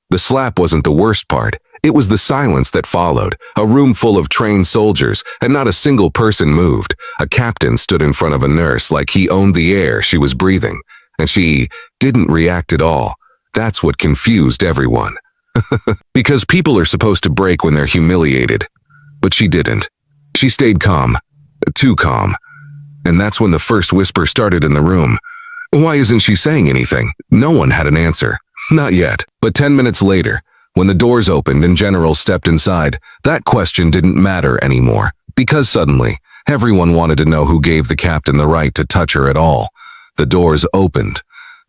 The slap wasn't the worst part. It was the silence that followed. A room full of trained soldiers, and not a single person moved. A captain stood in front of a nurse like he owned the air she was breathing, and she didn't react at all. That's what confused everyone. Because people are supposed to break when they're humiliated. But she didn't. She stayed calm. Too calm. And that's when the first whisper started in the room. Why isn't she saying anything? No one had an answer. Not yet. But 10 minutes later, when the doors opened and generals stepped inside, that question didn't matter anymore. Because suddenly, everyone wanted to know who gave the captain the right to touch her at all. The doors opened.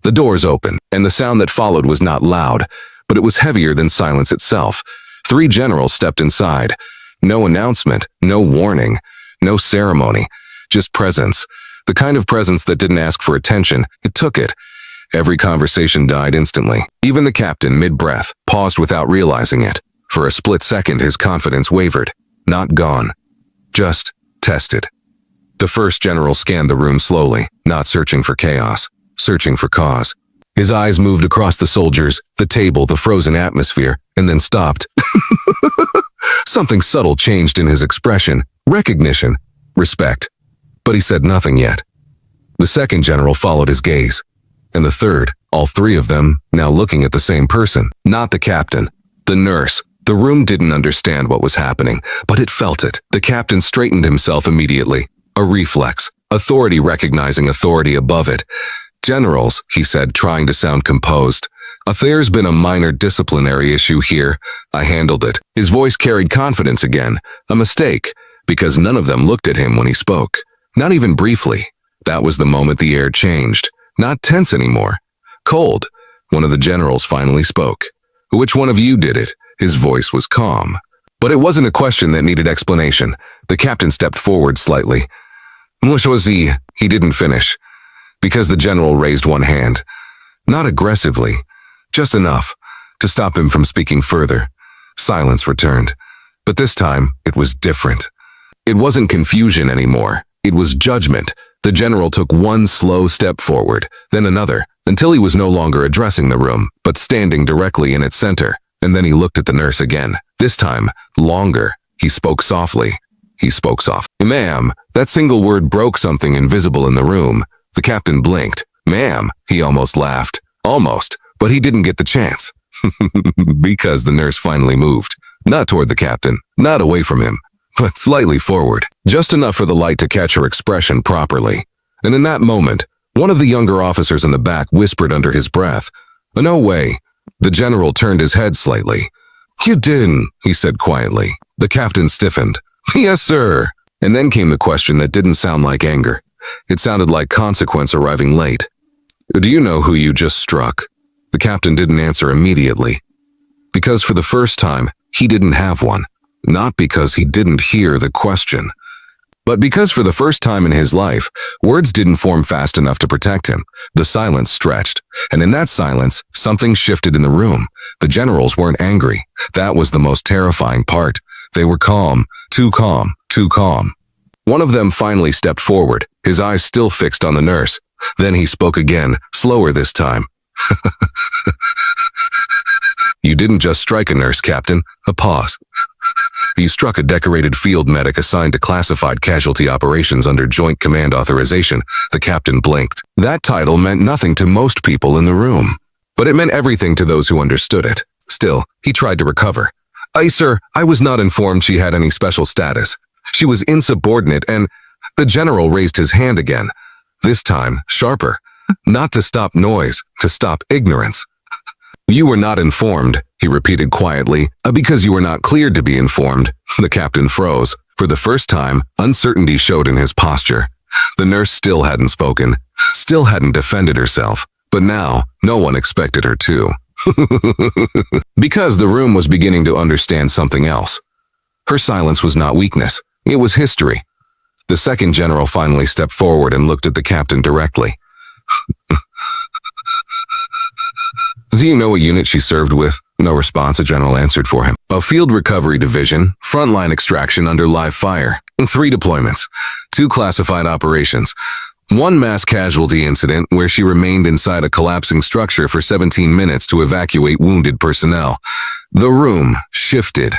The doors opened, and the sound that followed was not loud, but it was heavier than silence itself. 3 generals stepped inside. No announcement, no warning, no ceremony, just presence. The kind of presence that didn't ask for attention, it took it. Every conversation died instantly. Even the captain, mid-breath, paused without realizing it. For a split second, his confidence wavered. Not gone. Just tested. The first general scanned the room slowly, not searching for chaos, searching for cause. His eyes moved across the soldiers, the table, the frozen atmosphere, and then stopped. Something subtle changed in his expression. Recognition. Respect. But he said nothing yet. The second general followed his gaze. And the third, all 3 of them, now looking at the same person. Not the captain. The nurse. The room didn't understand what was happening, but it felt it. The captain straightened himself immediately. A reflex. Authority recognizing authority above it. Generals, he said, trying to sound composed. There's been a minor disciplinary issue here. I handled it. His voice carried confidence again. A mistake, because none of them looked at him when he spoke. Not even briefly. That was the moment the air changed. Not tense anymore. Cold. One of the generals finally spoke. Which one of you did it? His voice was calm. But it wasn't a question that needed explanation. The captain stepped forward slightly. He didn't finish. Because the general raised one hand. Not aggressively. Just enough to stop him from speaking further. Silence returned. But this time, it was different. It wasn't confusion anymore. It was judgment. The general took one slow step forward, then another, until he was no longer addressing the room, but standing directly in its center. And then he looked at the nurse again. This time, longer. He spoke softly. Ma'am, that single word broke something invisible in the room. The captain blinked. Ma'am, he almost laughed. Almost, but he didn't get the chance. Because the nurse finally moved. Not toward the captain, not away from him, but slightly forward. Just enough for the light to catch her expression properly. And in that moment, one of the younger officers in the back whispered under his breath, No way. The general turned his head slightly. You didn't, he said quietly. The captain stiffened. Yes, sir. And then came the question that didn't sound like anger. It sounded like consequence arriving late. Do you know who you just struck? The captain didn't answer immediately. Because for the first time, he didn't have one. Not because he didn't hear the question. But because for the first time in his life, words didn't form fast enough to protect him. The silence stretched. And in that silence, something shifted in the room. The generals weren't angry. That was the most terrifying part. They were calm. Too calm. Too calm. One of them finally stepped forward, his eyes still fixed on the nurse. Then he spoke again, slower this time. You didn't just strike a nurse, Captain. A pause. You struck a decorated field medic assigned to classified casualty operations under Joint Command Authorization. The captain blinked. That title meant nothing to most people in the room. But it meant everything to those who understood it. Still, he tried to recover. Sir, I was not informed she had any special status. She was insubordinate and... The general raised his hand again. This time, sharper. Not to stop noise, to stop ignorance. You were not informed, he repeated quietly, because you were not cleared to be informed. The captain froze. For the first time, uncertainty showed in his posture. The nurse still hadn't spoken, still hadn't defended herself, but now, no one expected her to. Because the room was beginning to understand something else. Her silence was not weakness, it was history. The second general finally stepped forward and looked at the captain directly. Do you know what unit she served with? No response, a general answered for him. A field recovery division, frontline extraction under live fire. 3 deployments, 2 classified operations. One mass casualty incident where she remained inside a collapsing structure for 17 minutes to evacuate wounded personnel. The room shifted.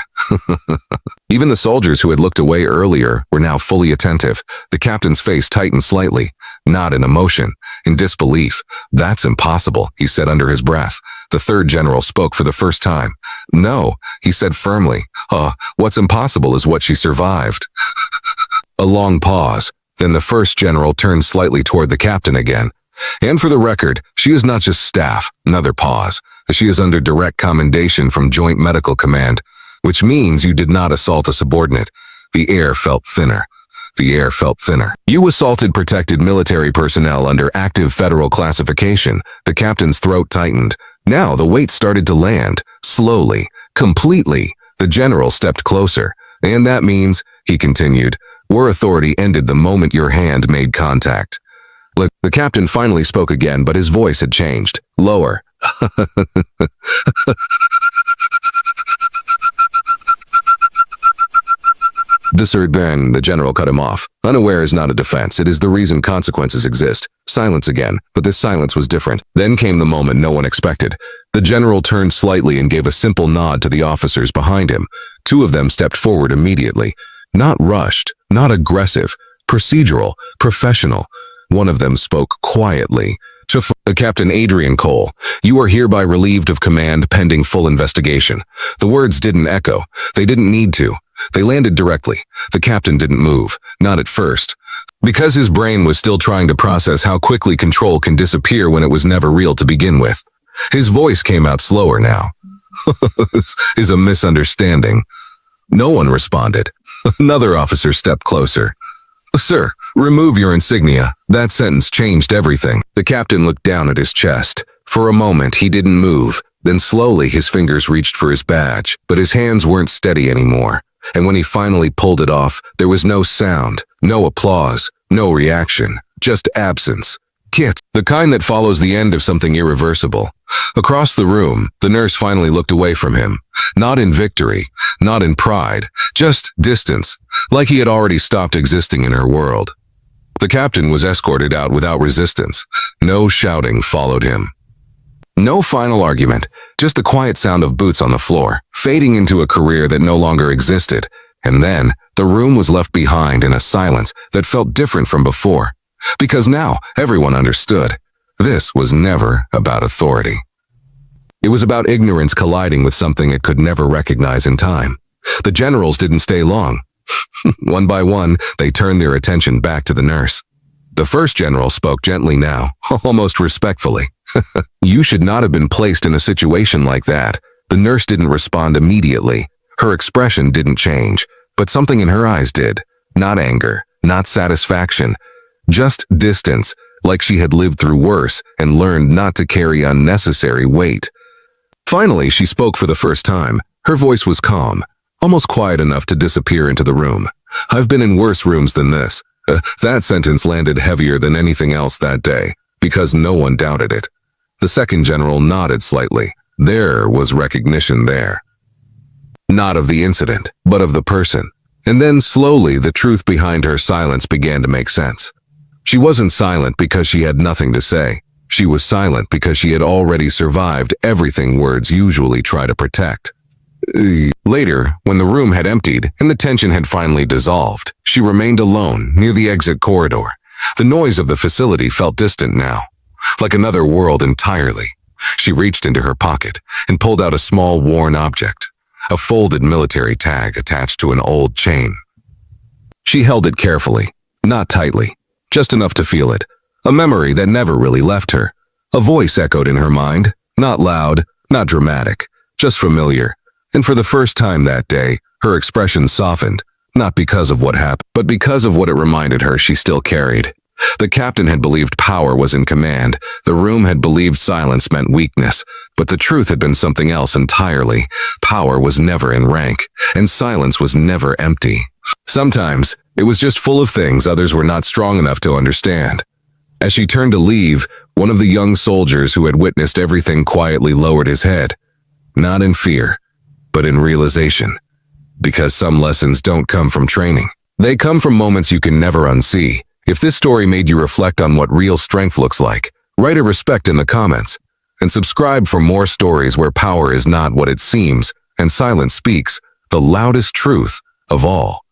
Even the soldiers who had looked away earlier were now fully attentive. The captain's face tightened slightly, not in emotion, in disbelief. "That's impossible," he said under his breath. The third general spoke for the first time. "No," he said firmly. What's impossible is what she survived." A long pause. Then the first general turned slightly toward the captain again. "And for the record, she is not just staff." Another pause. "She is under direct commendation from Joint Medical Command, which means you did not assault a subordinate." The air felt thinner. The air felt thinner. "You assaulted protected military personnel under active federal classification." The captain's throat tightened. Now the weight started to land. Slowly, completely. The general stepped closer. "And that means," he continued, "war authority ended the moment your hand made contact." The captain finally spoke again, but his voice had changed. Lower. The general cut him off. "Unaware is not a defense. It is the reason consequences exist." Silence again, but this silence was different. Then came the moment no one expected. The general turned slightly and gave a simple nod to the officers behind him. Two of them stepped forward immediately. Not rushed, not aggressive, procedural, professional. One of them spoke quietly. "To Captain Adrian Cole, you are hereby relieved of command pending full investigation." The words didn't echo. They didn't need to. They landed directly. The captain didn't move, not at first, because his brain was still trying to process how quickly control can disappear when it was never real to begin with. His voice came out slower now. "This is a misunderstanding." No one responded. Another officer stepped closer. "Sir, remove your insignia." That sentence changed everything. The captain looked down at his chest. For a moment, he didn't move. Then slowly, his fingers reached for his badge, but his hands weren't steady anymore. And when he finally pulled it off, there was no sound, no applause, no reaction, just absence. Kit, the kind that follows the end of something irreversible. Across the room, the nurse finally looked away from him. Not in victory, not in pride, just distance, like he had already stopped existing in her world. The captain was escorted out without resistance. No shouting followed him. No final argument, just the quiet sound of boots on the floor, fading into a career that no longer existed. And then, the room was left behind in a silence that felt different from before. Because now, everyone understood. This was never about authority. It was about ignorance colliding with something it could never recognize in time. The generals didn't stay long. One by one, they turned their attention back to the nurse. The first general spoke gently now, almost respectfully. "You should not have been placed in a situation like that." The nurse didn't respond immediately. Her expression didn't change, but something in her eyes did. Not anger, not satisfaction, just distance, like she had lived through worse and learned not to carry unnecessary weight. Finally, she spoke for the first time. Her voice was calm, almost quiet enough to disappear into the room. "I've been in worse rooms than this." That sentence landed heavier than anything else that day, because no one doubted it. The second general nodded slightly. There was recognition there. Not of the incident, but of the person. And then slowly the truth behind her silence began to make sense. She wasn't silent because she had nothing to say. She was silent because she had already survived everything words usually try to protect. Later, when the room had emptied and the tension had finally dissolved, she remained alone near the exit corridor. The noise of the facility felt distant now, like another world entirely. She reached into her pocket and pulled out a small worn object, a folded military tag attached to an old chain. She held it carefully, not tightly, just enough to feel it, a memory that never really left her. A voice echoed in her mind, not loud, not dramatic, just familiar. And for the first time that day, her expression softened, not because of what happened, but because of what it reminded her she still carried. The captain had believed power was in command. The room had believed silence meant weakness. But the truth had been something else entirely. Power was never in rank, and silence was never empty. Sometimes, it was just full of things others were not strong enough to understand. As she turned to leave, one of the young soldiers who had witnessed everything quietly lowered his head. Not in fear, but in realization. Because some lessons don't come from training. They come from moments you can never unsee. If this story made you reflect on what real strength looks like, write a respect in the comments. And subscribe for more stories where power is not what it seems, and silence speaks, the loudest truth of all.